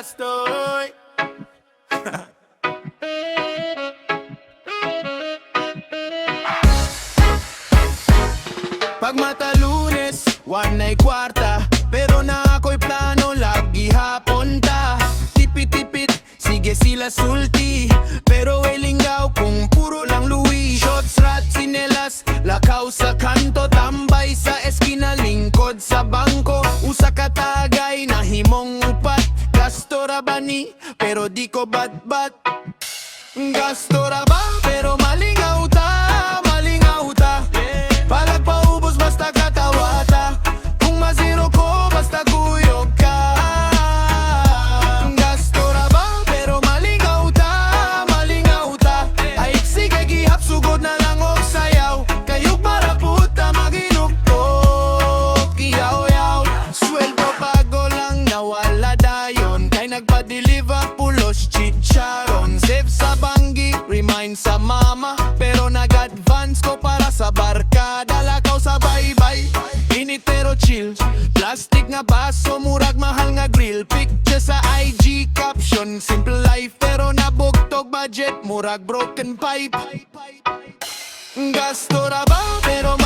gasto. Pag mata Lunes, 1:15, pero na ako'y plano, lagi hapon ta. Tipit-tipit, sige sila sulti, pero ay linggaw kung puro lang Louis. Shots, rat, sinelas, lakaw sa kanto, tambay sa eskina, lingkod sa bangko. Usa ka tagay na himong upat, gasto ra ba ni, pero di ko bat-bat. Gasto ra ba, pero malingaw ta, malingaw ta. Palag paubos basta katawa ta, kung mazero ko basta guyog ka. Gasto ra ba, pero malingaw ta, malingaw ta. Ay sige gihap sugod na lang og sayaw, kayog para puta maginuktok. Iyaw-yaw, sweldo bago lang nawala dayon, kay nagpa-deliver pulos chicharon. Save sa banggi, remind sa mama, pero nag-advance ko para sa barkada. Lakaw sa bye-bye, init pero chill. Plastic nga baso, murag mahal nga grill. Picture sa IG caption, simple life pero nabugtog budget, murag broken pipe. Gasto ra ba, pero